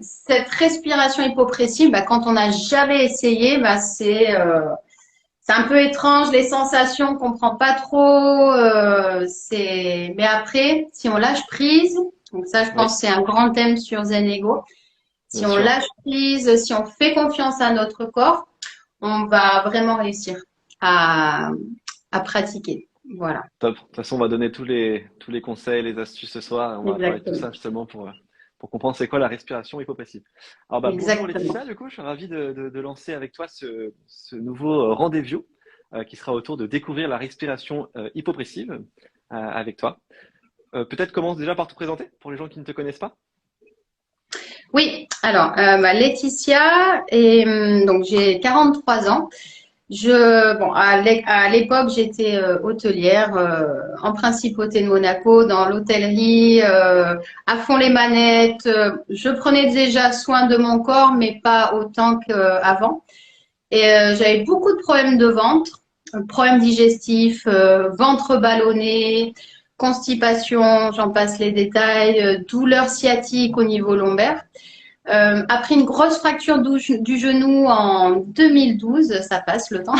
cette respiration hypopressive, quand on n'a jamais essayé, c'est un peu étrange, les sensations, on comprend pas trop. Mais après, si on lâche prise, donc ça, je pense, Oui, c'est un grand thème sur Zen Ego. bien Si on sûr. lâche prise, si on fait confiance à notre corps, on va vraiment réussir à, à pratiquer. Voilà, Top. De toute façon, on va donner tous les conseils, les astuces ce soir. On va parler de tout exactement, ça justement pour comprendre c'est quoi la respiration hypopassive. Alors, bah, bonjour exactement. Laetitia, du coup, je suis ravi de lancer avec toi ce nouveau rendez-vous qui sera autour de découvrir la respiration hypopressive avec toi. Peut-être commence déjà par te présenter pour les gens qui ne te connaissent pas. Oui, alors, Laetitia, et donc j'ai 43 ans. À l'époque, j'étais hôtelière en principauté de Monaco, dans l'hôtellerie, à fond les manettes. Je prenais déjà soin de mon corps, mais pas autant qu'avant. Et j'avais beaucoup de problèmes de ventre, problèmes digestifs, ventre ballonné, constipation, j'en passe les détails, douleurs sciatiques au niveau lombaire. Après une grosse fracture du genou en 2012, ça passe le temps.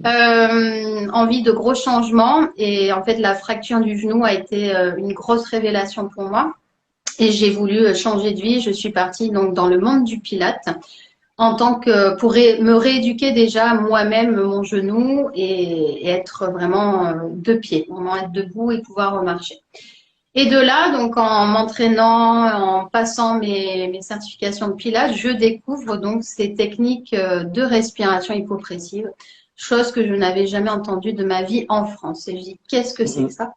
Envie de gros changements et en fait la fracture du genou a été une grosse révélation pour moi et j'ai voulu changer de vie. Je suis partie donc dans le monde du Pilate en tant que me rééduquer déjà moi-même mon genou et être vraiment de pied, vraiment être debout et pouvoir remarcher. Et de là, donc en m'entraînant, en passant mes certifications de Pilates, je découvre donc ces techniques de respiration hypopressive, chose que je n'avais jamais entendue de ma vie en France. Et je dis, qu'est-ce que c'est que Mhm. ça?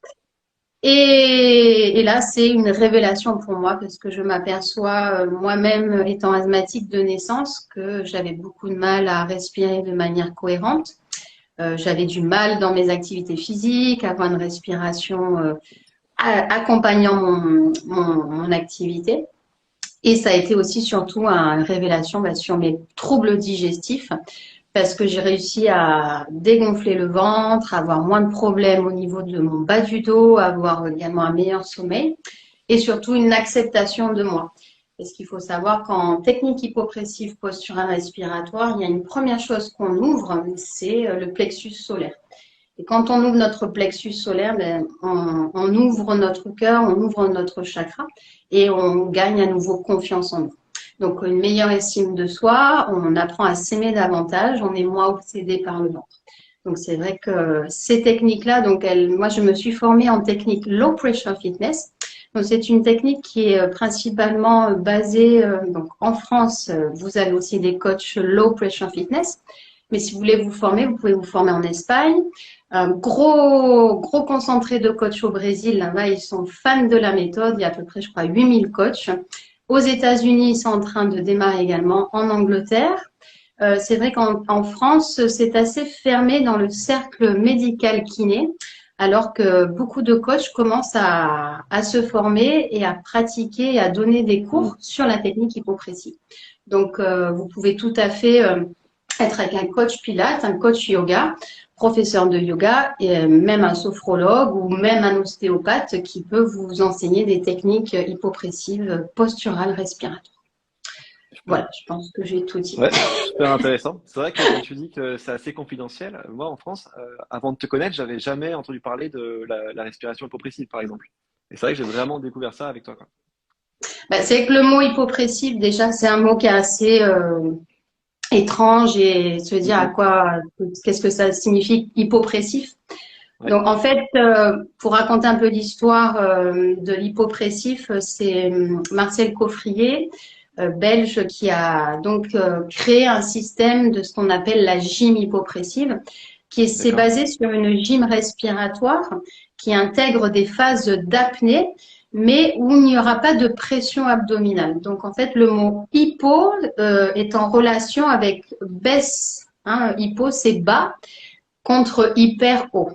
Et là, c'est une révélation pour moi parce que je m'aperçois moi-même étant asthmatique de naissance que j'avais beaucoup de mal à respirer de manière cohérente. J'avais du mal dans mes activités physiques, à avoir une respiration accompagnant mon activité. Et ça a été aussi surtout une révélation sur mes troubles digestifs parce que j'ai réussi à dégonfler le ventre, avoir moins de problèmes au niveau de mon bas du dos, avoir également un meilleur sommeil et surtout une acceptation de moi. Parce qu'il faut savoir qu'en technique hypopressive posturale respiratoire, il y a une première chose qu'on ouvre, c'est le plexus solaire. Et quand on ouvre notre plexus solaire, on ouvre notre cœur, on ouvre notre chakra et on gagne à nouveau confiance en nous. Donc, une meilleure estime de soi, on apprend à s'aimer davantage, on est moins obsédé par le ventre. Donc, c'est vrai que ces techniques-là, moi, je me suis formée en technique low pressure fitness. Donc, c'est une technique qui est principalement basée, donc en France, vous avez aussi des coachs low pressure fitness. Mais si vous voulez vous former, vous pouvez vous former en Espagne. Un gros concentré de coachs au Brésil. Là-bas, ils sont fans de la méthode. Il y a à peu près, je crois, 8000 coachs. Aux États-Unis, ils sont en train de démarrer également. En Angleterre. C'est vrai qu'en France, c'est assez fermé dans le cercle médical kiné, alors que beaucoup de coachs commencent à se former et à pratiquer et à donner des cours sur la technique hypopressive. Donc, vous pouvez tout à fait être avec un coach pilates, un coach yoga, professeur de yoga, et même un sophrologue ou même un ostéopathe qui peut vous enseigner des techniques hypopressives, posturales, respiratoires. Super. Voilà, je pense que j'ai tout dit. Ouais, super intéressant. C'est vrai que quand tu dis que c'est assez confidentiel, moi en France, avant de te connaître, j'avais jamais entendu parler de la respiration hypopressive, par exemple. Et c'est vrai que j'ai vraiment découvert ça avec toi, quoi. C'est vrai que le mot hypopressif, déjà, c'est un mot qui est assez étrange et se dire à Mhm. quoi, qu'est-ce que ça signifie hypopressif. Ouais, Donc, en fait, pour raconter un peu l'histoire de l'hypopressif, c'est Marcel Coffrier, belge, qui a donc créé un système de ce qu'on appelle la gym hypopressive, s'est d'accord. basé sur une gym respiratoire qui intègre des phases d'apnée, mais où il n'y aura pas de pression abdominale. Donc, en fait, le mot hypo est en relation avec baisse. Hein, hypo, c'est bas contre hyper haut.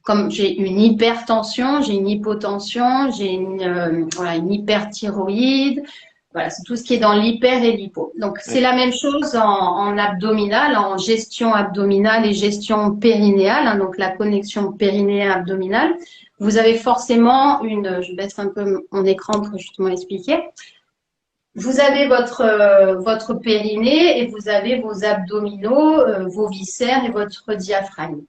Comme j'ai une hypertension, j'ai une hypotension, j'ai une hyperthyroïde. Voilà, c'est tout ce qui est dans l'hyper et l'hypo. Donc, c'est Ouais. la même chose en abdominal, en gestion abdominale et gestion périnéale, hein, donc la connexion périnée-abdominale. Vous avez forcément je baisse un peu mon écran pour justement expliquer. vous avez votre périnée et vous avez vos abdominaux, vos viscères et votre diaphragme.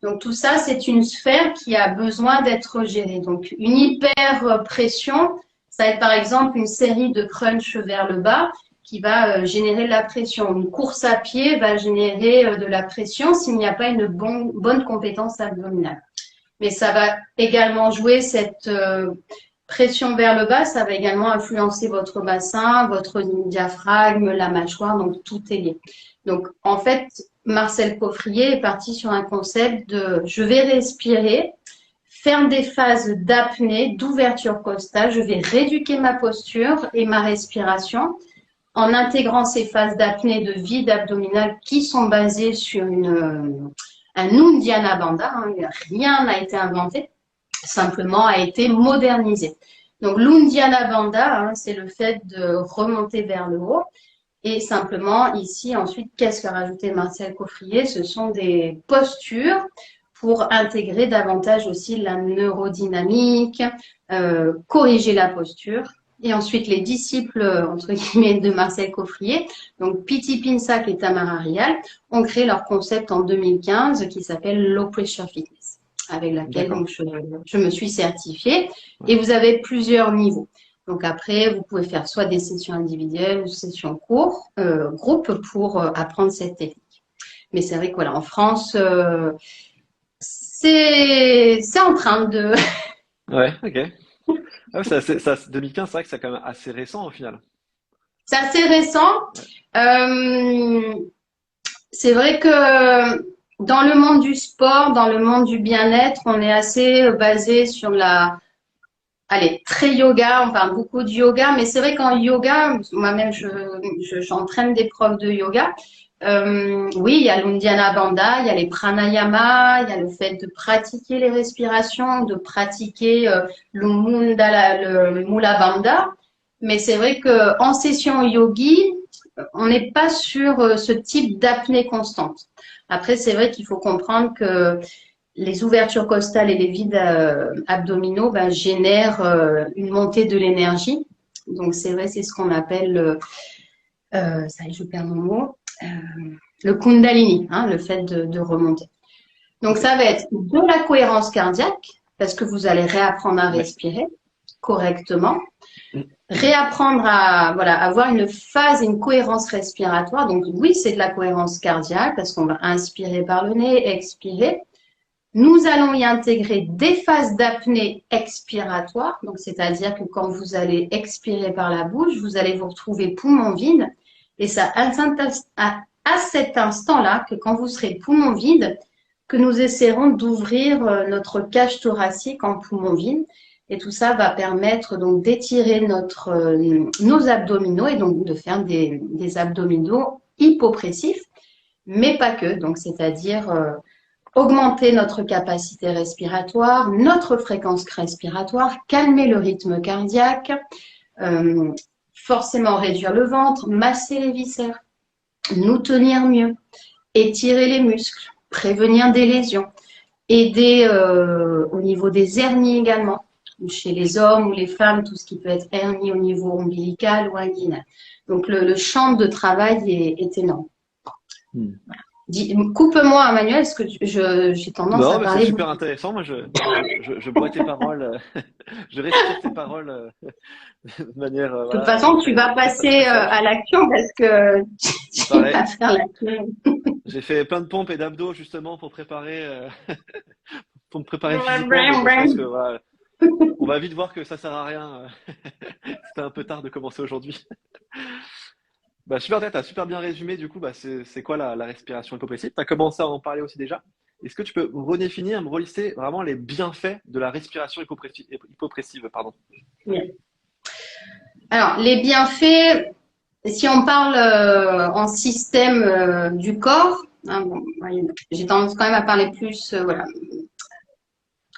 Donc tout ça, c'est une sphère qui a besoin d'être gérée. Donc une hyperpression, ça va être par exemple une série de crunchs vers le bas qui va générer de la pression. Une course à pied va générer de la pression s'il n'y a pas une bonne compétence abdominale. Mais ça va également jouer cette pression vers le bas, ça va également influencer votre bassin, votre diaphragme, la mâchoire, donc tout est lié. Donc en fait, Marcel Coffrier est parti sur un concept de je vais respirer, faire des phases d'apnée, d'ouverture costale, je vais rééduquer ma posture et ma respiration en intégrant ces phases d'apnée de vide abdominal qui sont basées sur un Uddiyana Bandha, hein, rien n'a été inventé, simplement a été modernisé. Donc l'Uddiyana Bandha, hein, c'est le fait de remonter vers le haut. Et simplement, ici, ensuite, qu'est-ce qu'a rajouté Marcel Coffrier? Ce sont des postures pour intégrer davantage aussi la neurodynamique, corriger la posture. Et ensuite, les disciples, entre guillemets, de Marcel Coffrier, donc Piti Pinsak et Tamara Rial, ont créé leur concept en 2015 qui s'appelle Low Pressure Fitness, avec laquelle donc, je me suis certifiée. Et vous avez plusieurs niveaux. Donc après, vous pouvez faire soit des sessions individuelles ou sessions groupe pour apprendre cette technique. Mais c'est vrai que voilà, en France, c'est en train de… Ouais, ok. Ah, 2015, c'est vrai que c'est quand même assez récent au final. C'est assez récent. Ouais. C'est vrai que dans le monde du sport, dans le monde du bien-être, on est assez basé sur allez, très yoga, on parle beaucoup de yoga, mais c'est vrai qu'en yoga, moi-même, j'entraîne des profs de yoga. Oui, il y a l'Uddiyana Bandha, il y a les pranayama, il y a le fait de pratiquer les respirations, de pratiquer le Mula Bandha. Mais c'est vrai qu'en session yogi, on n'est pas sur ce type d'apnée constante. Après, c'est vrai qu'il faut comprendre que les ouvertures costales et les vides abdominaux génèrent une montée de l'énergie. Donc, c'est vrai, c'est ce qu'on appelle, ça y est, je perds mon mot, le Kundalini, hein, le fait de remonter. Donc, ça va être de la cohérence cardiaque, parce que vous allez réapprendre à respirer correctement, réapprendre à avoir une phase et une cohérence respiratoire. Donc, oui, c'est de la cohérence cardiaque, parce qu'on va inspirer par le nez, expirer. Nous allons y intégrer des phases d'apnée expiratoire, donc c'est-à-dire que quand vous allez expirer par la bouche, vous allez vous retrouver poumon vide. Et ça, à cet instant-là, que quand vous serez poumon vide, que nous essaierons d'ouvrir notre cage thoracique en poumon vide. Et tout ça va permettre donc d'étirer nos abdominaux et donc de faire des abdominaux hypopressifs, mais pas que. Donc, c'est-à-dire augmenter notre capacité respiratoire, notre fréquence respiratoire, calmer le rythme cardiaque, forcément réduire le ventre, masser les viscères, nous tenir mieux, étirer les muscles, prévenir des lésions, aider au niveau des hernies également, chez les hommes ou les femmes, tout ce qui peut être hernie au niveau ombilical ou inguinal. Donc le champ de travail est énorme. Voilà. Coupe-moi, Emmanuel, parce que j'ai tendance à parler. C'est super intéressant. Moi, je bois tes paroles, je respire tes paroles de manière. De toute façon, tu vas passer à l'action parce que tu vas faire l'action. J'ai fait plein de pompes et d'abdos justement pour me préparer physiquement. Donc je pense que voilà, on va vite voir que ça sert à rien. C'était un peu tard de commencer aujourd'hui. Super, tu as super bien résumé du coup, c'est quoi la respiration hypopressive. Tu as commencé à en parler aussi déjà. Est-ce que tu peux redéfinir, me relister vraiment les bienfaits de la respiration hypopressive, pardon. Oui. Alors, les bienfaits, si on parle en système du corps, hein, j'ai tendance quand même à parler plus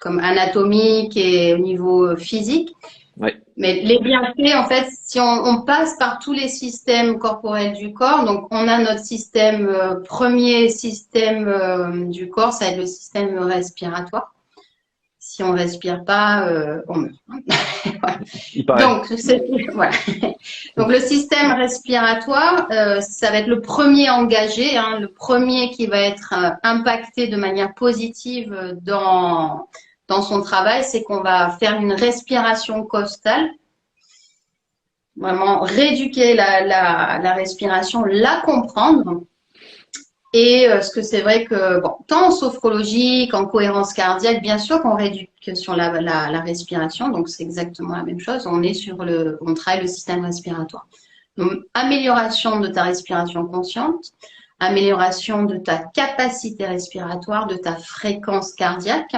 comme anatomique et au niveau physique. Ouais. Mais les bienfaits, en fait, si on passe par tous les systèmes corporels du corps, donc on a notre système, premier système du corps, ça va être le système respiratoire. Si on respire pas, on meurt. Voilà. Donc, voilà. Donc, le système respiratoire, ça va être le premier engagé, hein, le premier qui va être impacté de manière positive dans son travail, c'est qu'on va faire une respiration costale, vraiment rééduquer la respiration, la comprendre. Et ce que c'est vrai que, bon, tant en sophrologie qu'en cohérence cardiaque, bien sûr qu'on rééduque sur la respiration, donc c'est exactement la même chose. On travaille le système respiratoire. Donc, amélioration de ta respiration consciente, amélioration de ta capacité respiratoire, de ta fréquence cardiaque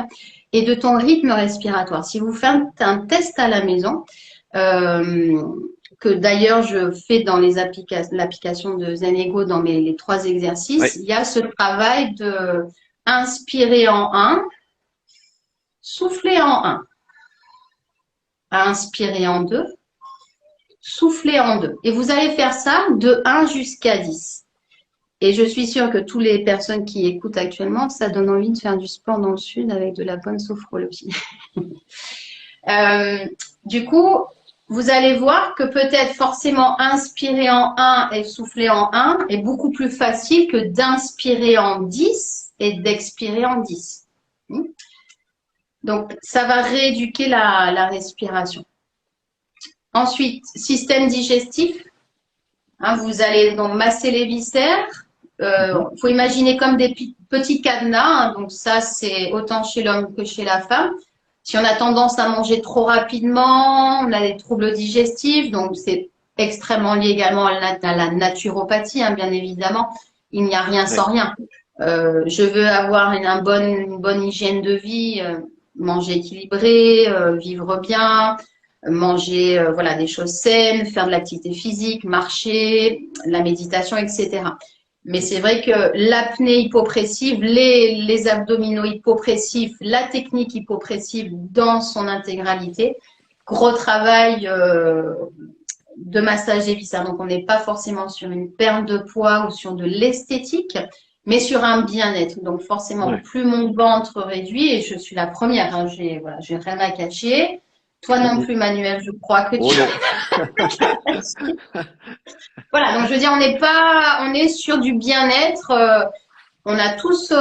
et de ton rythme respiratoire. Si vous faites un test à la maison, que d'ailleurs je fais dans l'application de Zenego dans les 3 exercices, il y a ce travail de inspirer en 1, souffler en 1, inspirer en 2, souffler en 2. Et vous allez faire ça de 1 jusqu'à 10. Et je suis sûre que toutes les personnes qui écoutent actuellement, ça donne envie de faire du sport dans le sud avec de la bonne sophrologie. Du coup, vous allez voir que peut-être forcément inspirer en 1 et souffler en 1 est beaucoup plus facile que d'inspirer en 10 et d'expirer en 10. Donc, ça va rééduquer la respiration. Ensuite, système digestif. Hein, vous allez donc masser les viscères. Faut imaginer comme des petits cadenas. Hein, donc ça, c'est autant chez l'homme que chez la femme. Si on a tendance à manger trop rapidement, on a des troubles digestifs, donc c'est extrêmement lié également à la naturopathie, hein, bien évidemment. Il n'y a rien sans rien. Je veux avoir une bonne hygiène de vie, manger équilibré, vivre bien, manger voilà, des choses saines, faire de l'activité physique, marcher, la méditation, etc. Mais c'est vrai que l'apnée hypopressive, les abdominaux hypopressifs, la technique hypopressive dans son intégralité, gros travail de massage des viscères. Donc, on n'est pas forcément sur une perte de poids ou sur de l'esthétique, mais sur un bien-être. Donc, forcément, plus mon ventre réduit, et je suis la première, hein, j'ai rien à cacher. Toi non plus, Manuel, je crois que tu Voilà, donc je veux dire, on est sur du bien-être. On est tous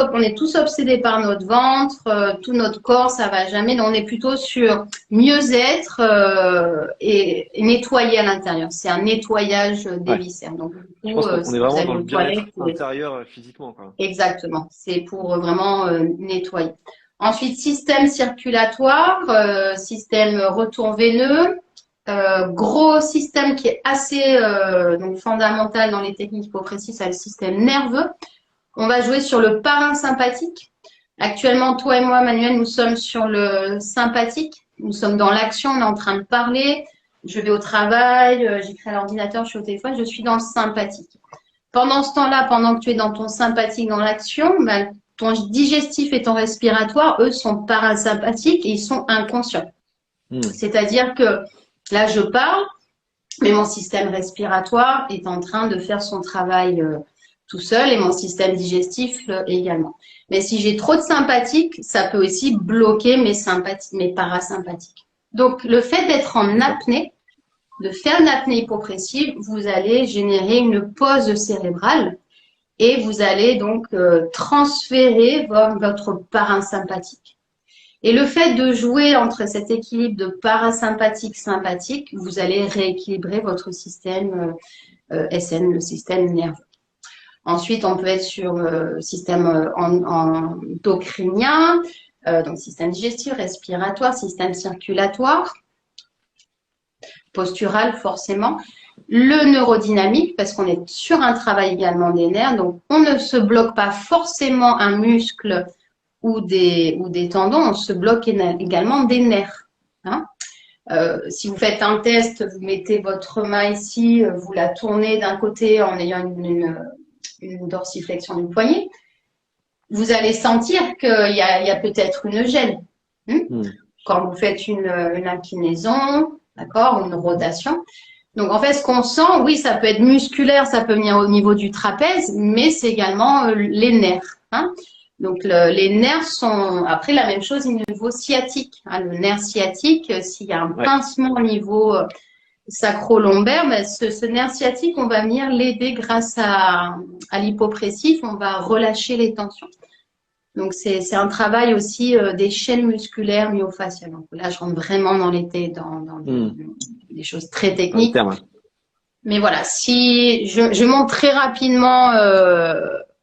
obsédés par notre ventre, tout notre corps, ça va jamais. Donc on est plutôt sur mieux-être et nettoyer à l'intérieur. C'est un nettoyage des viscères. Donc du coup, je pense qu'on est vraiment dans le bien-être intérieur physiquement, quoi. Exactement, c'est pour vraiment nettoyer. Ensuite, système circulatoire, système retour veineux. Gros système qui est assez donc fondamental dans les techniques hypopressives, c'est le système nerveux. On va jouer sur le parasympathique. Actuellement, toi et moi, Manuel, nous sommes sur le sympathique. Nous sommes dans l'action, on est en train de parler. Je vais au travail, j'écris à l'ordinateur, je suis au téléphone, je suis dans le sympathique. Pendant ce temps-là, pendant que tu es dans ton sympathique, dans l'action, ben, ton digestif et ton respiratoire, eux, sont parasympathiques et ils sont inconscients. C'est-à-dire que là, je parle, mais mon système respiratoire est en train de faire son travail tout seul et mon système digestif également. Mais si j'ai trop de sympathique, ça peut aussi bloquer mes parasympathiques. Donc, le fait d'être en apnée, de faire une apnée hypopressive, vous allez générer une pause cérébrale et vous allez donc transférer votre parasympathique. Et le fait de jouer entre cet équilibre de parasympathique-sympathique, vous allez rééquilibrer votre système SN, le système nerveux. Ensuite, on peut être sur le système endocrinien, donc système digestif, respiratoire, système circulatoire, postural forcément. Le neurodynamique, parce qu'on est sur un travail également des nerfs, donc on ne se bloque pas forcément un muscle ou des tendons, on se bloque également des nerfs. Hein. Si vous faites un test, vous mettez votre main ici, vous la tournez d'un côté en ayant une dorsiflexion du poignet, vous allez sentir qu'il y a peut-être une gêne. Quand vous faites une inclinaison, d'accord, une rotation. Donc, en fait, ce qu'on sent, oui, ça peut être musculaire, ça peut venir au niveau du trapèze, mais c'est également les nerfs. Hein. Donc, les nerfs sont, après, la même chose au niveau sciatique. Hein. Le nerf sciatique, s'il y a un pincement au niveau sacro-lombaire, mais ce nerf sciatique, on va venir l'aider grâce à l'hypopressif, on va relâcher les tensions. Donc, c'est un travail aussi des chaînes musculaires myofasciales. Donc là, je rentre vraiment dans des choses très techniques. Mais voilà, si je montre très rapidement,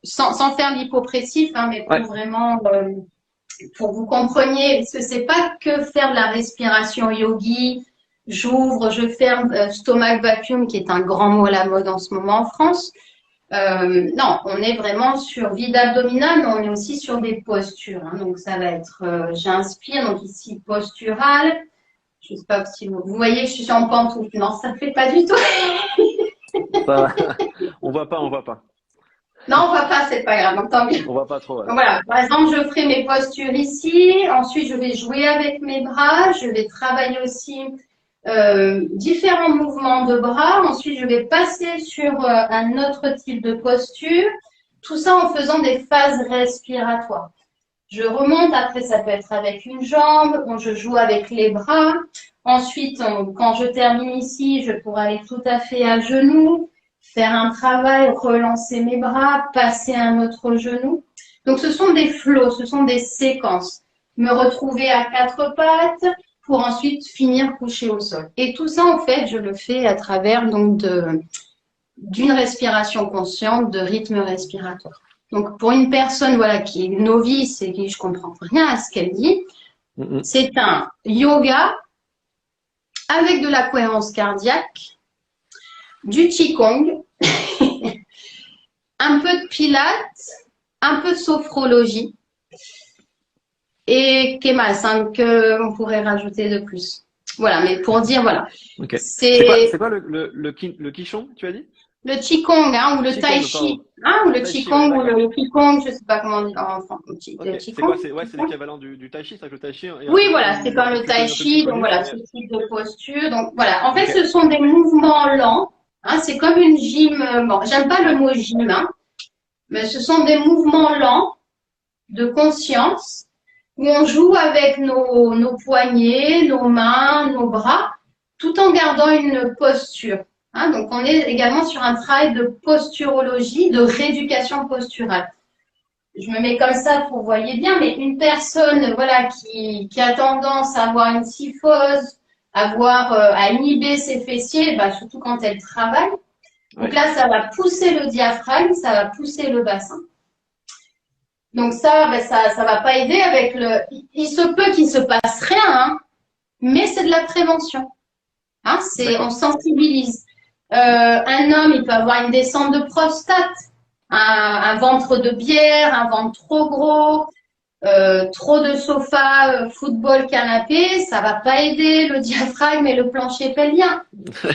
sans faire l'hypopressif, hein, mais pour vraiment, pour que vous compreniez, parce que c'est pas que faire de la respiration yogi, j'ouvre, je ferme, stomach vacuum, qui est un grand mot à la mode en ce moment en France. Non, on est vraiment sur vide abdominal, mais on est aussi sur des postures. Hein. Donc, ça va être, j'inspire, donc ici, postural. Je ne sais pas si vous voyez, je suis en pantoufle. Non, ça ne fait pas du tout. On voit pas. Non, on voit pas, c'est pas grave. Donc, tant mieux. On voit pas trop. Ouais. Donc, voilà. Par exemple, je ferai mes postures ici. Ensuite, je vais jouer avec mes bras. Je vais travailler aussi différents mouvements de bras. Ensuite, je vais passer sur un autre type de posture. Tout ça en faisant des phases respiratoires. Je remonte, après ça peut être avec une jambe, je joue avec les bras. Ensuite, quand je termine ici, je pourrais aller tout à fait à genoux, faire un travail, relancer mes bras, passer à un autre genou. Donc, ce sont des flows, ce sont des séquences. Me retrouver à quatre pattes pour ensuite finir couché au sol. Et tout ça, en fait, je le fais à travers donc d'une respiration consciente, de rythme respiratoire. Donc, pour une personne voilà, qui est novice et qui je comprends rien à ce qu'elle dit, c'est un yoga avec de la cohérence cardiaque, du qigong, un peu de pilates, un peu de sophrologie et kemas, hein, qu'on pourrait rajouter de plus. Voilà, mais pour dire, voilà. Okay. C'est quoi le quichon, tu as dit? Le qigong, hein, ou le tai chi, hein, ou le qigong, ou le qigong, je sais pas comment on dit en français. Okay. C'est quoi? C'est l'équivalent du tai chi, ça que le tai chi. Oui, voilà, c'est comme le tai chi, donc voilà, ce type de posture. Donc voilà, en fait, ce sont des mouvements lents. Hein, c'est comme une gym. Bon, j'aime pas le mot gym, hein, mais ce sont des mouvements lents de conscience où on joue avec nos poignets, nos mains, nos bras, tout en gardant une posture. Hein, donc, on est également sur un travail de posturologie, de rééducation posturale. Je me mets comme ça pour que vous voyez bien, mais une personne voilà, qui a tendance à avoir une syphose, à inhiber ses fessiers, bah, surtout quand elle travaille. Donc là, ça va pousser le diaphragme, ça va pousser le bassin. Donc ça, ben ça va pas aider avec il se peut qu'il se passe rien, hein, mais c'est de la prévention. Hein, on sensibilise. Un homme, il peut avoir une descente de prostate, un ventre de bière, un ventre trop gros, trop de sofa, football, canapé, ça va pas aider le diaphragme et le plancher pelvien.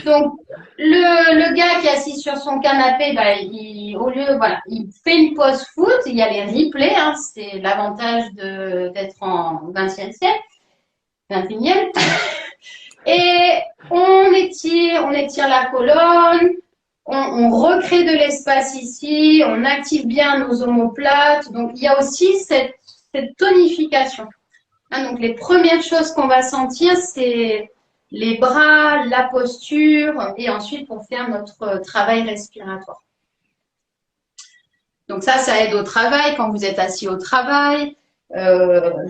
Donc, le gars qui est assis sur son canapé, bah, il fait une pause foot, il y a les replays, hein, c'est l'avantage d'être en 20e siècle, 21e. Et on étire la colonne, on recrée de l'espace ici, on active bien nos omoplates. Donc, il y a aussi cette tonification. Hein, donc, les premières choses qu'on va sentir, c'est les bras, la posture, et ensuite pour faire notre travail respiratoire. Donc, ça aide au travail quand vous êtes assis au travail.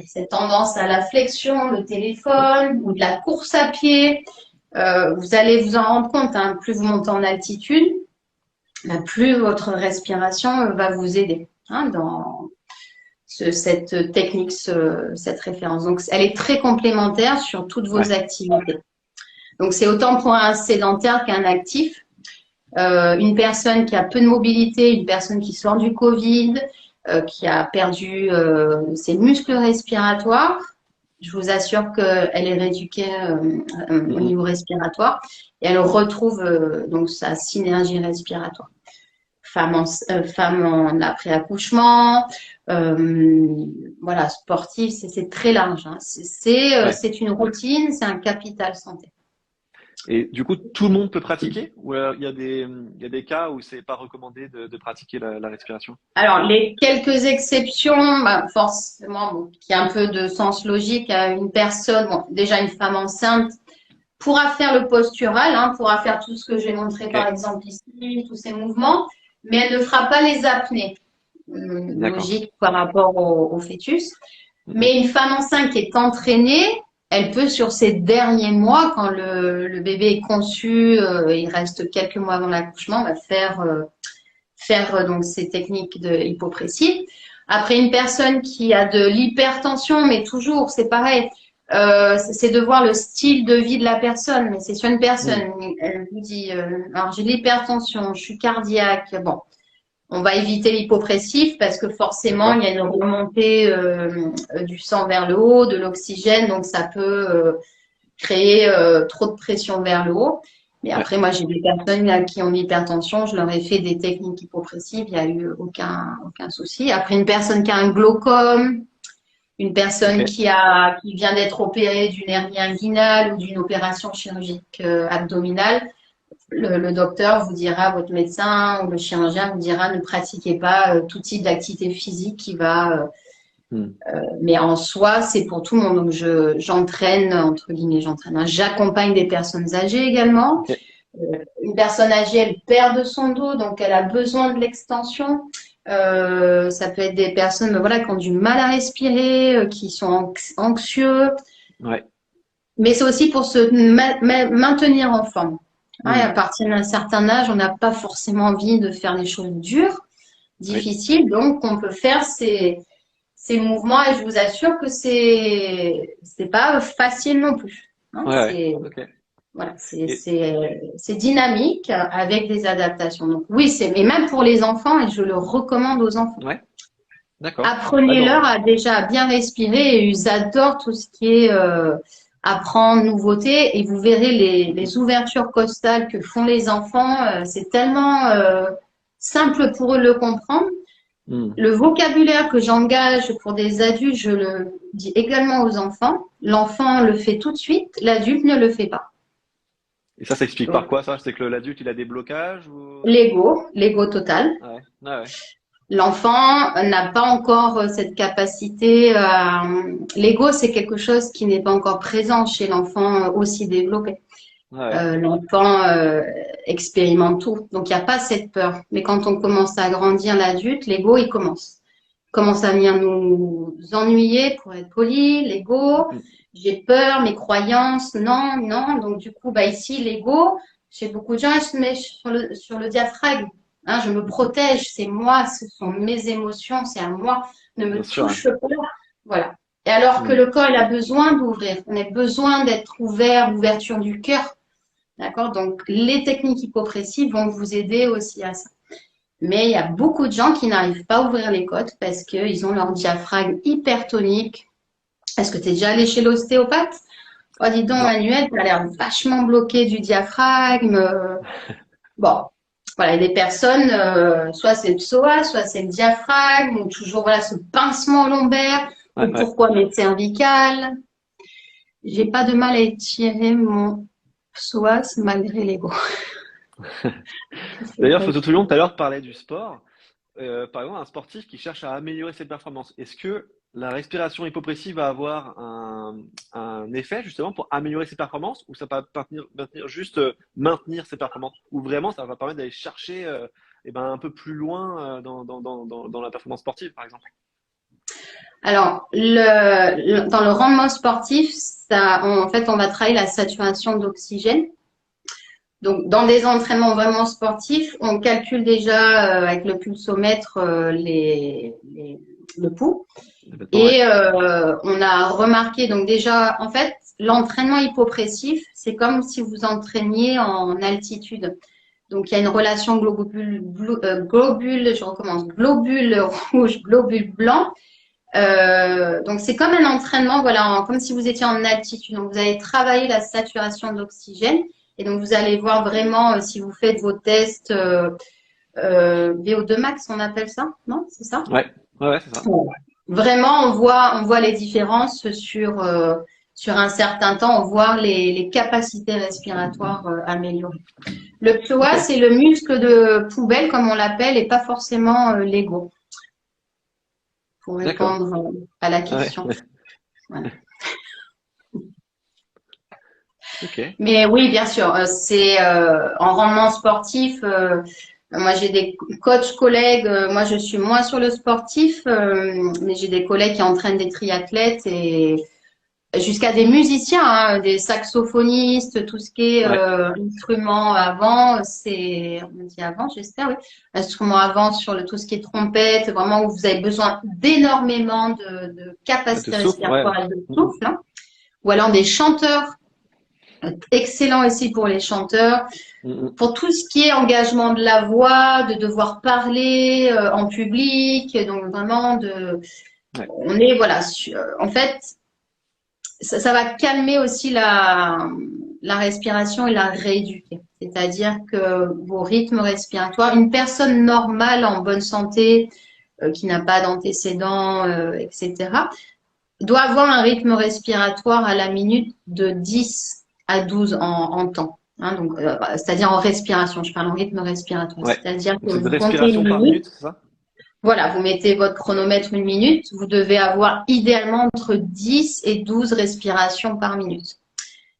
Cette tendance à la flexion, le téléphone ou de la course à pied. Vous allez vous en rendre compte, hein, plus vous montez en altitude, plus votre respiration va vous aider hein, dans cette technique, cette référence. Donc, elle est très complémentaire sur toutes vos activités. Donc, c'est autant pour un sédentaire qu'un actif. Une personne qui a peu de mobilité, une personne qui sort du Covid, qui a perdu ses muscles respiratoires, je vous assure qu'elle est rééduquée au niveau respiratoire et elle retrouve donc sa synergie respiratoire. Femme en après-accouchement, voilà, sportive, c'est très large. Hein. C'est une routine, c'est un capital santé. Et du coup, tout le monde peut pratiquer ou il y a des cas où c'est pas recommandé de pratiquer la respiration? Alors, les quelques exceptions, bah, forcément, qui a un peu de sens logique à une personne, bon, déjà une femme enceinte, pourra faire le postural, hein, pourra faire tout ce que j'ai montré par Ok. exemple ici, tous ces mouvements, mais elle ne fera pas les apnées. D'accord. Logique par rapport au fœtus. Mhm. Mais une femme enceinte qui est entraînée, elle peut sur ces derniers mois, quand le bébé est conçu, il reste quelques mois avant l'accouchement, va faire donc ces techniques de hypopressive. Après, une personne qui a de l'hypertension, mais toujours, c'est pareil, c'est de voir le style de vie de la personne. Mais c'est sur une personne, Mhm. elle vous dit, alors j'ai de l'hypertension, je suis cardiaque, bon, on va éviter l'hypopressif parce que forcément, il y D'accord. a une remontée du sang vers le haut, de l'oxygène, donc ça peut créer trop de pression vers le haut. Mais Ouais. après, moi, j'ai des personnes là, qui ont l'hypertension, je leur ai fait des techniques hypopressives, il n'y a eu aucun souci. Après, une personne qui a un glaucome, une personne Ok. qui vient d'être opérée d'une hernie inguinale ou d'une opération chirurgique abdominale, le docteur vous dira, votre médecin ou le chirurgien vous dira, ne pratiquez pas tout type d'activité physique qui va. Mhm. Mais en soi, c'est pour tout le monde. Donc, j'entraîne, entre guillemets, j'entraîne, hein. J'accompagne des personnes âgées également. Ok. Une personne âgée, elle perd de son dos, donc elle a besoin de l'extension. Ça peut être des personnes, voilà, qui ont du mal à respirer, qui sont anxieux. Ouais. Mais c'est aussi pour se maintenir en forme. Hein, et à Mhm. partir d'un certain âge, on n'a pas forcément envie de faire des choses dures, Oui. difficiles. Donc, on peut faire ces mouvements et je vous assure que c'est pas facile non plus. Hein, Ouais, ouais. Ok. voilà, Et c'est dynamique avec des adaptations. Donc oui, mais même pour les enfants et je le recommande aux enfants. ouais. D'accord. Bah Apprenez-leur non. à déjà bien respirer et ils adorent tout ce qui est apprendre, nouveauté et vous verrez Mhm. les ouvertures costales que font les enfants, c'est tellement simple pour eux de le comprendre. Mhm. Le vocabulaire que j'engage pour des adultes, je le dis également aux enfants. L'enfant le fait tout de suite, l'adulte ne le fait pas. Et ça s'explique Donc, par quoi, ça? C'est que l'adulte, il a des blocages ou... l'ego total. Ouais. Ouais, ouais. L'enfant n'a pas encore cette capacité. L'ego, c'est quelque chose qui n'est pas encore présent chez l'enfant aussi développé. Ouais, ouais. L'enfant expérimente tout, donc il n'y a pas cette peur. Mais quand on commence à grandir l'adulte, l'ego, il commence à venir nous ennuyer, pour être poli, l'ego. Mhm. J'ai peur, mes croyances, non, non. Donc du coup, bah ici, l'ego, chez beaucoup de gens, il se met sur le diaphragme. Hein, je me Mhm. protège, c'est moi, ce sont mes émotions, c'est à moi, ne Bien me sûr, ouais. touche pas. Voilà. Et alors que Mhm. le corps, il a besoin d'ouvrir. On a besoin d'être ouvert, l'ouverture du cœur. D'accord? Donc, les techniques hypopressives vont vous aider aussi à ça. Mais il y a beaucoup de gens qui n'arrivent pas à ouvrir les côtes parce qu'ils ont leur diaphragme hypertonique. Est-ce que tu es déjà allé chez l'ostéopathe? Oh, dis donc, Non. Manuel, tu as l'air vachement bloqué du diaphragme. Bon, voilà, il y a des personnes, soit c'est le psoas, soit c'est le diaphragme, ou toujours voilà, ce pincement lombaire, Ouais, ou ouais. pourquoi mes cervicales. J'ai pas de mal à étirer mon psoas malgré l'ego. C'est D'ailleurs, vrai. Photo Touillon, tout à l'heure, parlait du sport. Par exemple, un sportif qui cherche à améliorer ses performances, est-ce que la respiration hypopressive va avoir un effet justement pour améliorer ses performances ou ça va juste maintenir ses performances ou vraiment ça va permettre d'aller chercher eh ben, un peu plus loin dans la performance sportive, par exemple? Alors, dans le rendement sportif, en fait, on va travailler la saturation d'oxygène. Donc, dans des entraînements vraiment sportifs, on calcule déjà avec le pulsomètre le pouls. Complètement, ouais. Et on a remarqué, donc déjà, en fait, l'entraînement hypopressif, c'est comme si vous entraîniez en altitude. Donc, il y a une relation je recommence, globule rouge, globule blanc. Donc, c'est comme un entraînement, voilà, comme si vous étiez en altitude. Donc, vous allez travailler la saturation d'oxygène. Et donc, vous allez voir vraiment, si vous faites vos tests VO2 max, on appelle ça, non? C'est ça? Ouais, ouais, ouais, c'est ça. Vraiment, on voit les différences sur un certain temps, on voit les capacités respiratoires améliorées. Le Ok, psoas, c'est le muscle de poubelle, comme on l'appelle, et pas forcément l'ego, pour d'accord. répondre à la Ah ouais. question. Voilà. Ok. Mais oui, bien sûr, c'est en rendement sportif. Moi, j'ai des coachs collègues. Moi, je suis moins sur le sportif, mais j'ai des collègues qui entraînent des triathlètes et jusqu'à des musiciens, hein, des saxophonistes, tout ce qui est Ouais. instruments avant, on dit avant, j'espère, oui, instruments avant sur tout ce qui est trompette, vraiment où vous avez besoin d'énormément de De capacité souffle, ouais. respiratoire et de souffle, hein. Ou alors des chanteurs, excellent aussi pour les chanteurs, Mm, pour tout ce qui est engagement de la voix, de devoir parler en public, donc vraiment ouais. on est voilà, en fait. Ça va calmer aussi la respiration et la rééduquer. C'est-à-dire que vos rythmes respiratoires, une personne normale en bonne santé, qui n'a pas d'antécédents, etc., doit avoir un rythme respiratoire à la minute de 10 à 12 en temps. Hein, donc, c'est-à-dire en respiration, je parle en rythme respiratoire. Ouais. C'est-à-dire Donc que c'est une vous comptez respiration une par minute, minute, c'est ça? voilà, vous mettez votre chronomètre une minute, vous devez avoir idéalement entre 10 et 12 respirations par minute.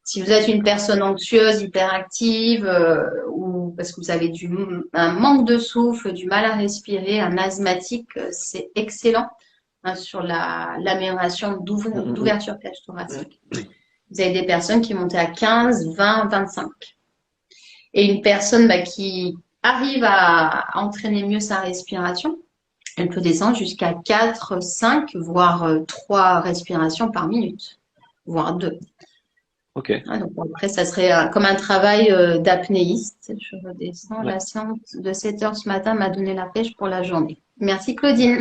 Si vous êtes une personne anxieuse, hyperactive, ou parce que vous avez un manque de souffle, du mal à respirer, un asthmatique, c'est excellent, hein, sur l'amélioration Mm, mm, mm. d'ouverture cage thoracique. Vous avez des personnes qui montent à 15, 20, 25. Et une personne qui arrive à entraîner mieux sa respiration, elle peut descendre jusqu'à 4, 5, voire 3 respirations par minute, voire 2. Ok. Ah, donc après, ça serait comme un travail d'apnéiste. Je redescends. Ouais. La séance de 7 heures ce matin m'a donné la pêche pour la journée. Merci Claudine.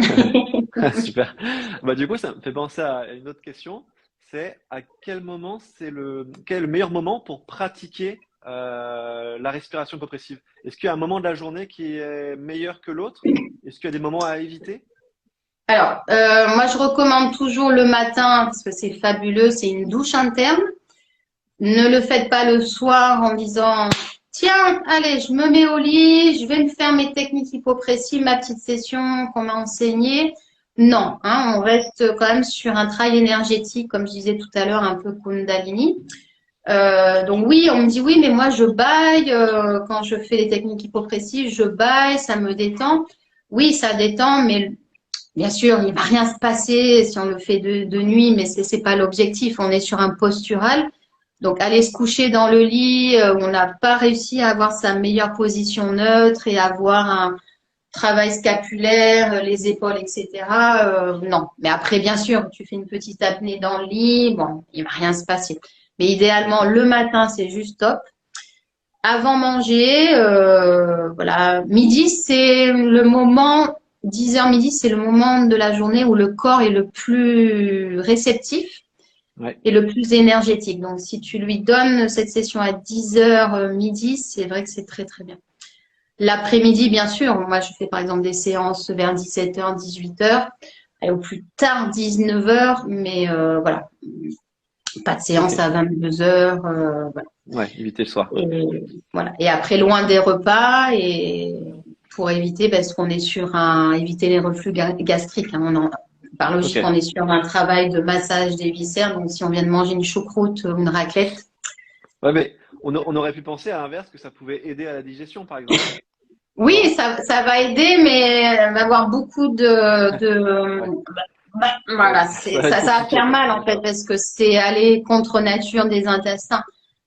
Super. Bah, du coup, ça me fait penser à une autre question. C'est à quel moment quel est le meilleur moment pour pratiquer la respiration compressive? Est-ce qu'il y a un moment de la journée qui est meilleur que l'autre? Est-ce qu'il y a des moments à éviter? Alors, moi, je recommande toujours le matin parce que c'est fabuleux. C'est une douche interne. Ne le faites pas le soir en disant, tiens, allez, je me mets au lit, je vais me faire mes techniques hypopressives, ma petite session qu'on m'a enseignée. Non, hein, on reste quand même sur un travail énergétique, comme je disais tout à l'heure, un peu Kundalini. Donc oui, on me dit oui, mais moi je baille quand je fais les techniques hypopressives, je baille, ça me détend. Oui, ça détend, mais bien sûr, il va rien se passer si on le fait de nuit, mais c'est pas l'objectif. On est sur un postural. Donc, aller se coucher dans le lit où on n'a pas réussi à avoir sa meilleure position neutre et avoir un travail scapulaire, les épaules, etc. Non. Mais après, bien sûr, tu fais une petite apnée dans le lit, bon, il va rien se passer. Mais idéalement, le matin, c'est juste top. Avant manger, voilà, midi, c'est le moment, 10 heures midi, c'est le moment de la journée où le corps est le plus réceptif Ouais. et le plus énergétique. Donc, si tu lui donnes cette session à 10 heures midi, c'est vrai que c'est très, très bien. L'après-midi, bien sûr, moi, je fais par exemple des séances vers 17 heures, 18 heures, et au plus tard 19 heures, mais voilà, pas de séance Ok. à 22 heures, voilà. Ouais, éviter le soir, quoi. Et, voilà. Et après, loin des repas et pour éviter, parce qu'on est éviter les reflux gastriques, hein. Par logique, Ok. on est sur un travail de massage des viscères. Donc, si on vient de manger une choucroute ou une raclette, Ouais, mais on aurait pu penser à l'inverse que ça pouvait aider à la digestion, par exemple. oui, Non? ça va aider, mais va avoir beaucoup Ouais. voilà, Ça va être ça va compliqué, faire quoi. mal en fait, D'accord. parce que c'est aller contre nature des intestins.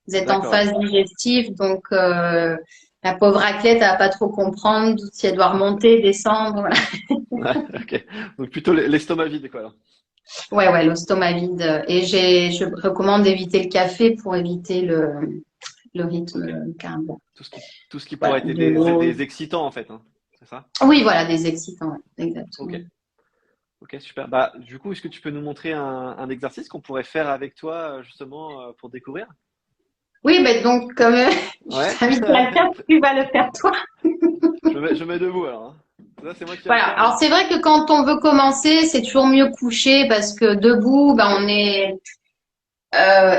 Vous êtes en D'accord, ouais. phase digestive, donc la pauvre raclette, elle va pas trop comprendre si elle doit remonter, descendre. Voilà. Ouais, ok. Donc plutôt l'estomac vide, quoi, alors. Ouais, l'estomac vide. Et je recommande d'éviter le café pour éviter le Ok. rythme cardiaque. Tout ce qui pourrait Voilà, être de l'eau. des excitants, en fait, hein. C'est ça? Oui, voilà, des excitants, ouais, Ok. exactement. Ok, super. Bah, du coup, est-ce que tu peux nous montrer un exercice qu'on pourrait faire avec toi, justement, pour découvrir? Oui, ben donc, comme je Ouais. t'invite à le faire, tu vas le faire toi. Je me mets debout, alors, hein. Ça, c'est moi qui va le Voilà. faire, Alors, hein. c'est vrai que quand on veut commencer, c'est toujours mieux couché parce que debout, ben, il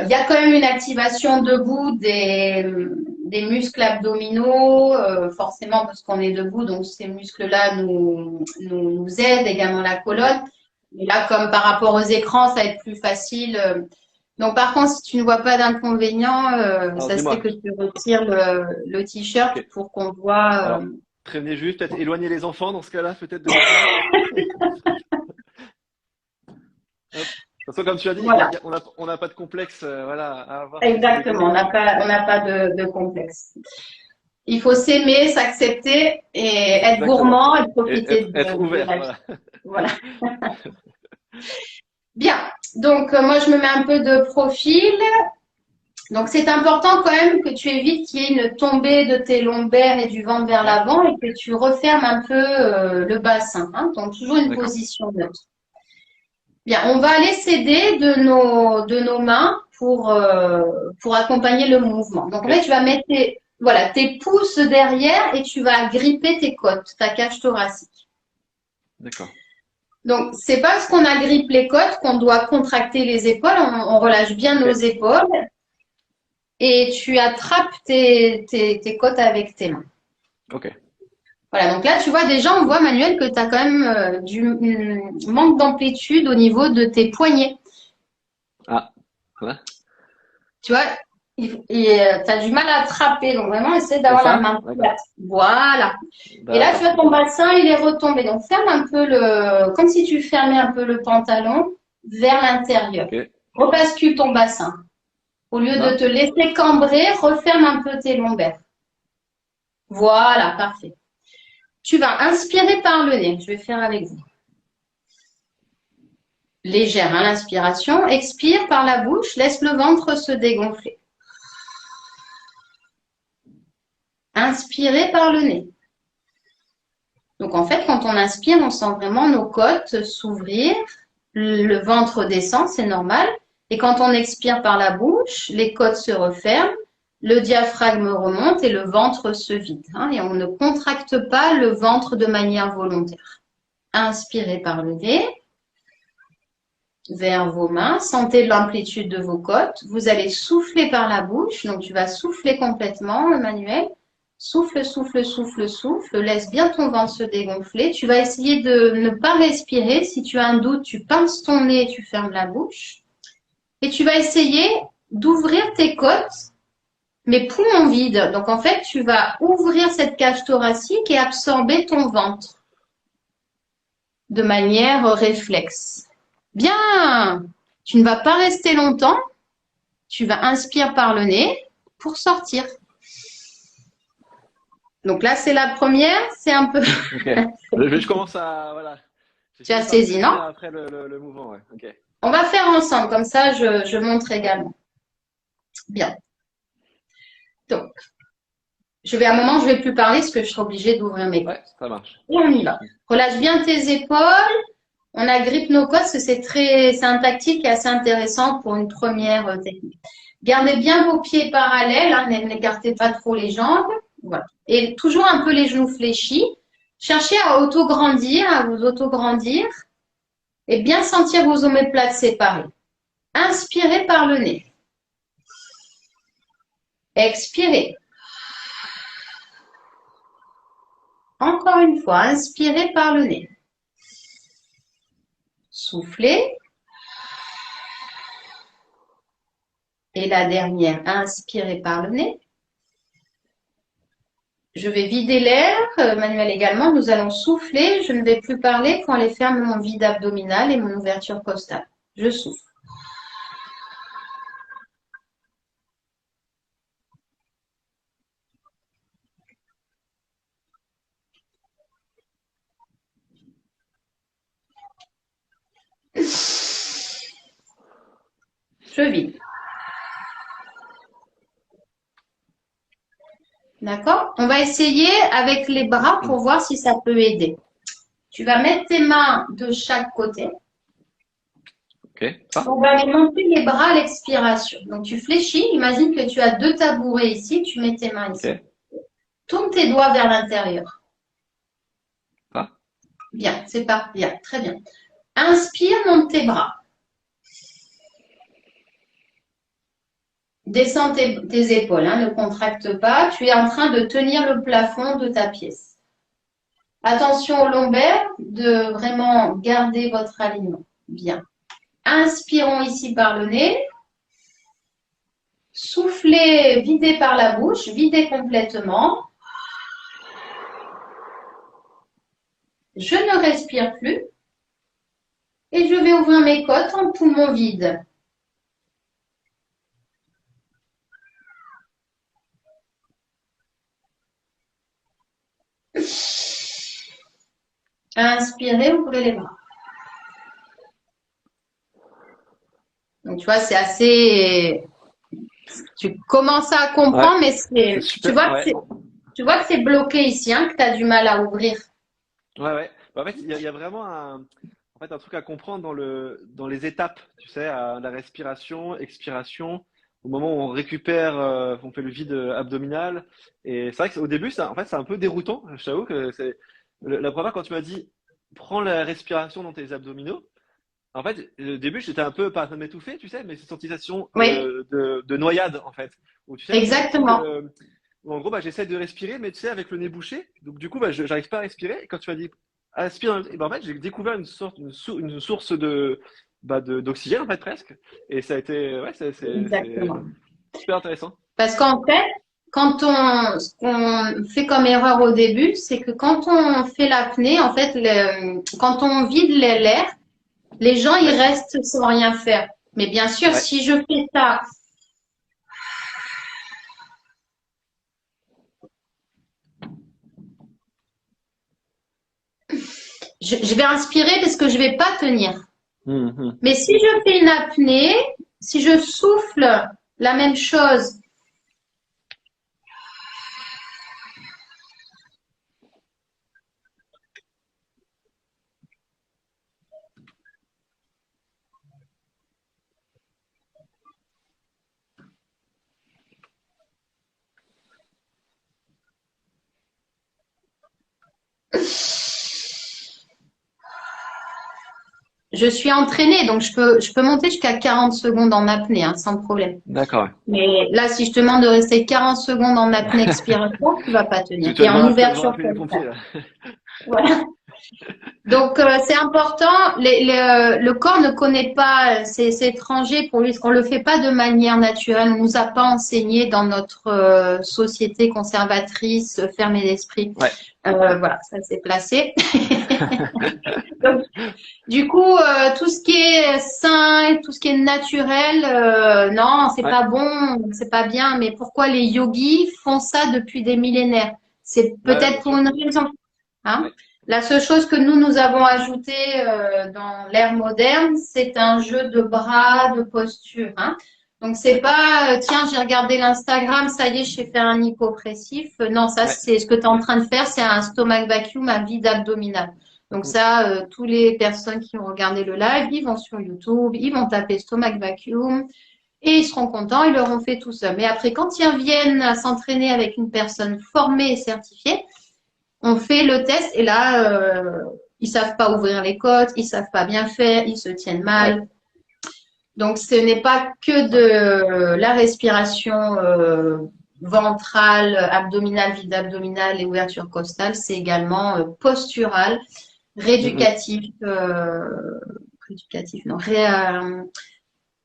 y a quand même une activation debout des muscles abdominaux, forcément parce qu'on est debout, donc ces muscles-là nous aident, également la colonne. Mais là, comme par rapport aux écrans, ça va être plus facile. Donc, par contre, si tu ne vois pas d'inconvénient, Alors, ça serait dis-moi. que tu retires le t-shirt Ok. pour qu'on voit. Alors, prévenez juste, peut-être éloigner les enfants dans ce cas-là, peut-être de l'écran. Hop. De toute façon, comme tu as dit, Voilà, on n'a pas de complexe voilà, à avoir si c'est exactement. décolleté. On n'a pas de complexe. Il faut s'aimer, s'accepter et être Exactement. gourmand et Et profiter être de ouvert, la vie. voilà. Voilà. Bien. Donc, moi, je me mets un peu de profil. Donc, c'est important quand même que tu évites qu'il y ait une tombée de tes lombaires et du ventre vers Ok, l'avant et que tu refermes un peu le bassin. Hein. Donc, toujours une d'accord. position neutre. Bien, on va aller s'aider de nos mains pour accompagner le mouvement. Donc, en fait, Ok, tu vas mettre voilà, tes pouces derrière et tu vas gripper tes côtes, ta cage thoracique. d'accord. Donc, c'est parce qu'on agrippe les côtes qu'on doit contracter les épaules. On relâche bien Ok, nos épaules et tu attrapes tes côtes avec tes mains. ok. Voilà, donc là, tu vois, déjà, on voit, Manuel, que tu as quand même du manque d'amplitude au niveau de tes poignets. Ah, voilà. Tu vois, tu as du mal à attraper. Donc, vraiment, essaie Comme d'avoir la ça? main D'accord. plate. Voilà. Et là, tu D'accord, vois, ton ok. bassin, il est retombé. Donc, ferme un peu comme si tu fermais un peu le pantalon vers l'intérieur. Ok. Rebascule ton bassin. Au lieu de Là? te laisser cambrer, referme un peu tes lombaires. Voilà, parfait. Tu vas inspirer par le nez. Je vais faire avec vous. Légère, hein, l'inspiration. Expire par la bouche. Laisse le ventre se dégonfler. Inspirez par le nez. Donc en fait, quand on inspire, on sent vraiment nos côtes s'ouvrir, le ventre descend, c'est normal. Et quand on expire par la bouche, les côtes se referment, le diaphragme remonte et le ventre se vide. Hein, et on ne contracte pas le ventre de manière volontaire. Inspirez par le nez vers vos mains, sentez l'amplitude de vos côtes. Vous allez souffler par la bouche, donc tu vas souffler complètement, Emmanuel. Souffle, souffle, souffle, souffle. Laisse bien ton ventre se dégonfler. Tu vas essayer de ne pas respirer. Si tu as un doute, tu pinces ton nez, tu fermes la bouche. Et tu vas essayer d'ouvrir tes côtes, mais poumons vides. Donc en fait, tu vas ouvrir cette cage thoracique et absorber ton ventre de manière réflexe. Bien, tu ne vas pas rester longtemps. Tu vas inspirer par le nez pour sortir. Donc là, c'est la première. C'est un peu. Ok. Je commence à, voilà. J'ai Tu as fini par saisi, non? saisir après le mouvement, ouais. Ok. On va faire ensemble. Comme ça, je montre également. Bien. Donc, à un moment, je ne vais plus parler parce que je serai obligée d'ouvrir mes côtes. Ouais, ça marche. Et on y va. Relâche bien tes épaules. On agrippe nos côtes parce que c'est un tactile qui est assez intéressant pour une première technique. Gardez bien vos pieds parallèles, hein, n'écartez pas trop les jambes. Voilà. Et toujours un peu les genoux fléchis. Cherchez à vous auto-grandir et bien sentir vos omoplates séparées. Inspirez par le nez. Expirez. Encore une fois, inspirez par le nez. Soufflez. Et la dernière, inspirez par le nez. Je vais vider l'air, Manuel également. Nous allons souffler. Je ne vais plus parler quand les ferme mon vide abdominal et mon ouverture costale. Je souffle. Je vide. D'accord? On va essayer avec les bras pour voir si ça peut aider. Tu vas mettre tes mains de chaque côté. Ok. Ça? On va aller monter les bras à l'expiration. Donc tu fléchis. Imagine que tu as deux tabourets ici. Tu mets tes mains Ok. ici. Tourne tes doigts vers l'intérieur. Ça? Bien, c'est parti. Bien, très bien. Inspire, monte tes bras. Descends tes épaules, hein, ne contracte pas. Tu es en train de tenir le plafond de ta pièce. Attention aux lombaires, de vraiment garder votre alignement. Bien. Inspirons ici par le nez. Souffler, vider par la bouche, vider complètement. Je ne respire plus et je vais ouvrir mes côtes en poumon vide. Inspirez, ouvrez les bras. Donc, tu vois, c'est assez. Tu commences à comprendre, mais c'est tu super. vois Ouais. tu vois que c'est bloqué ici, hein, que tu as du mal à ouvrir. Ouais. Bah, en fait, il y a vraiment en fait, un truc à comprendre dans les étapes, tu sais, à la respiration, expiration, au moment où on récupère, on fait le vide abdominal. Et c'est vrai qu'au début, en fait, c'est un peu déroutant. Je t'avoue que la première fois quand tu m'as dit, prends la respiration dans tes abdominaux. En fait, au début, j'étais un peu, pas en train de m'étouffer, tu sais, mais c'est une sensation Oui, de noyade, en fait. Où tu sais, tu sens plus exactement. où en gros, bah, j'essaie de respirer, mais tu sais, avec le nez bouché. Donc, du coup, bah, j'arrive pas à respirer. Et quand tu m'as dit, aspire, et ben, en fait, j'ai découvert une source d'oxygène, en fait, presque. Et ça a été, ouais, c'est Exactement. super intéressant. Parce qu'en fait, ce qu'on fait comme erreur au début, c'est que quand on fait l'apnée, en fait, quand on vide l'air, les gens, ils Ouais, restent sans rien faire. Mais bien sûr, ouais. si je fais ça, je vais inspirer parce que je vais pas tenir. Mhm. Mais si je fais une apnée, si je souffle la même chose, je suis entraînée, donc je peux monter jusqu'à 40 secondes en apnée, hein, sans problème. D'accord, Mais là, si je te demande de rester 40 secondes en apnée expiration, tu vas pas tenir. Tu vas Et en devoir ouverture appeler les comme ça. pompiers, là. Voilà. Donc, c'est important. Le corps ne connaît pas, c'est étranger pour lui, parce qu'on le fait pas de manière naturelle. On nous a pas enseigné dans notre société conservatrice, fermée d'esprit. Ouais. Voilà, ça s'est placé. Donc, du coup, tout ce qui est sain, tout ce qui est naturel, non, c'est Ouais. pas bon, c'est pas bien. Mais pourquoi les yogis font ça depuis des millénaires? C'est Ouais, peut-être bien pour sûr. une raison. Hein? Ouais. La seule chose que nous avons ajouté dans l'ère moderne, c'est un jeu de bras, de posture. Hein? Donc c'est D'accord. pas tiens, j'ai regardé l'Instagram, ça y est, je sais faire un hypopressif. Non, ça Ouais. c'est ce que tu es en train de faire, c'est un stomach vacuum à vide abdominal. Donc Mm. ça, tous les personnes qui ont regardé le live, ils vont sur YouTube, ils vont taper stomach vacuum et ils seront contents, ils l'auront fait tout seuls. Mais après, quand ils reviennent à s'entraîner avec une personne formée et certifiée, on fait le test et là, ils savent pas ouvrir les côtes, ils savent pas bien faire, ils se tiennent Ouais. mal. Donc, ce n'est pas que de la respiration ventrale, abdominale, vide abdominal et ouverture costale, c'est également postural, Mm, mm. rééducatif, rééducatif, non,